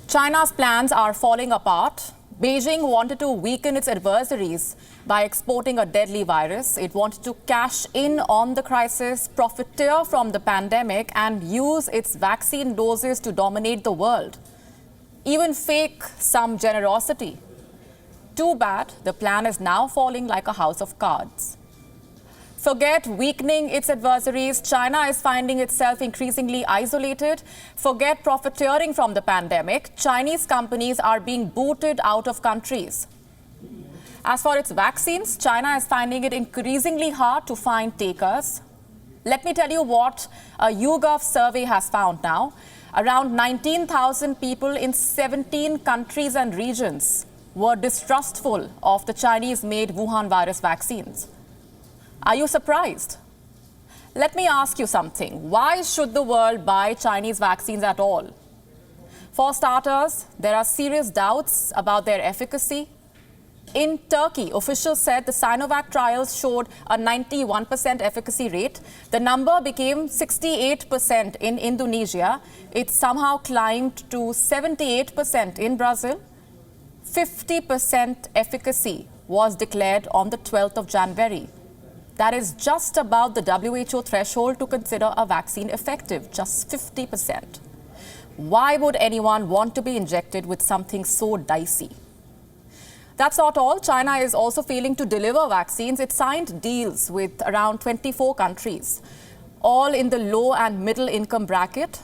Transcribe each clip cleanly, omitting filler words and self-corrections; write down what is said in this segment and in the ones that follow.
China's plans are falling apart. Beijing wanted to weaken its adversaries by exporting a deadly virus. It wanted to cash in on the crisis, profiteer from the pandemic, and use its vaccine doses to dominate the world. Even fake some generosity. Too bad the plan is now falling like a house of cards. Forget weakening its adversaries. China is finding itself increasingly isolated. Forget profiteering from the pandemic. Chinese companies are being booted out of countries. As for its vaccines, China is finding it increasingly hard to find takers. Let me tell you what a YouGov survey has found now. Around 19,000 people in 17 countries and regions were distrustful of the Chinese-made Wuhan virus vaccines. Are you surprised? Let me ask you something. Why should the world buy Chinese vaccines at all? For starters, there are serious doubts about their efficacy. In Turkey, officials said the Sinovac trials showed a 91% efficacy rate. The number became 68% in Indonesia. It somehow climbed to 78% in Brazil. 50% efficacy was declared on the 12th of January. That is just about the WHO threshold to consider a vaccine effective, just 50%. Why would anyone want to be injected with something so dicey? That's not all. China is also failing to deliver vaccines. It signed deals with around 24 countries, all in the low and middle income bracket.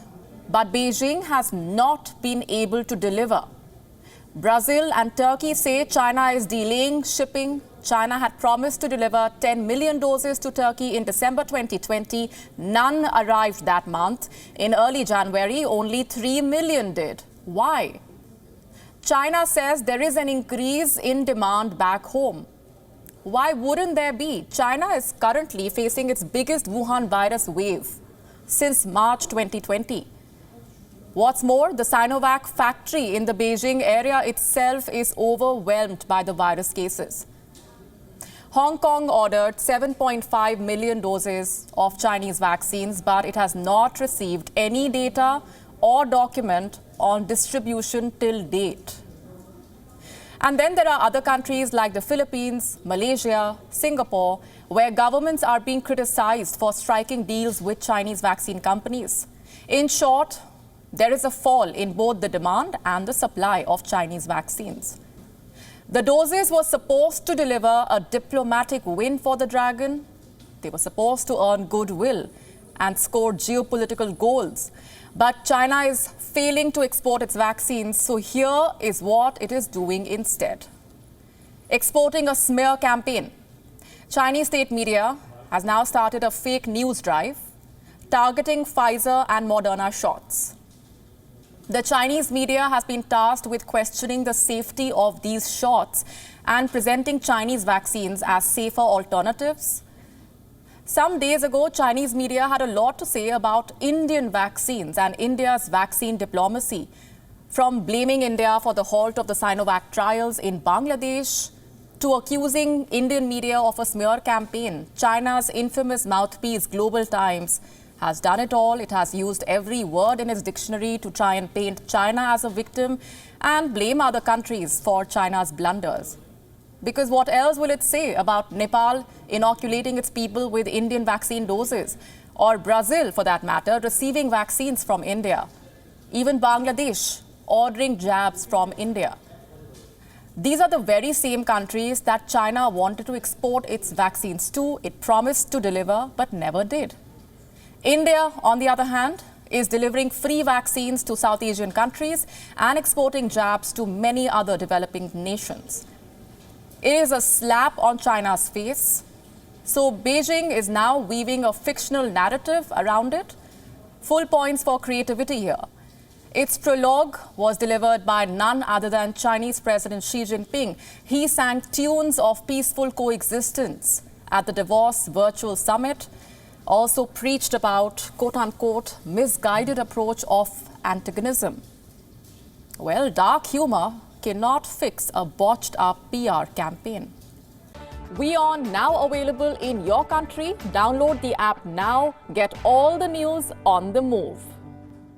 But Beijing has not been able to deliver. Brazil and Turkey say China is delaying shipping. China had promised to deliver 10 million doses to Turkey in December 2020. None arrived that month. In early January, only 3 million did. Why? China says there is an increase in demand back home. Why wouldn't there be? China is currently facing its biggest Wuhan virus wave since March 2020. What's more, the Sinovac factory in the Beijing area itself is overwhelmed by the virus cases. Hong Kong ordered 7.5 million doses of Chinese vaccines, but it has not received any data or document on distribution till date. And then there are other countries like the Philippines, Malaysia, Singapore, where governments are being criticized for striking deals with Chinese vaccine companies. In short, there is a fall in both the demand and the supply of Chinese vaccines. The doses were supposed to deliver a diplomatic win for the dragon. They were supposed to earn goodwill and score geopolitical goals. But China is failing to export its vaccines, so here is what it is doing instead. Exporting a smear campaign. Chinese state media has now started a fake news drive targeting Pfizer and Moderna shots. The Chinese media has been tasked with questioning the safety of these shots and presenting Chinese vaccines as safer alternatives. Some days ago, Chinese media had a lot to say about Indian vaccines and India's vaccine diplomacy, from blaming India for the halt of the Sinovac trials in Bangladesh to accusing Indian media of a smear campaign. China's infamous mouthpiece, Global Times, has done it all. It has used every word in its dictionary to try and paint China as a victim and blame other countries for China's blunders. Because what else will it say about Nepal inoculating its people with Indian vaccine doses, or Brazil, for that matter, receiving vaccines from India, even Bangladesh ordering jabs from India? These are the very same countries that China wanted to export its vaccines to. It promised to deliver, but never did. India, on the other hand, is delivering free vaccines to South Asian countries and exporting jabs to many other developing nations. It is a slap on China's face. So Beijing is now weaving a fictional narrative around it. Full points for creativity here. Its prologue was delivered by none other than Chinese President Xi Jinping. He sang tunes of peaceful coexistence at the Davos Virtual Summit. Also preached about, quote-unquote, misguided approach of antagonism. Well, dark humor cannot fix a botched-up PR campaign. WION now available in your country. Download the app now. Get all the news on the move.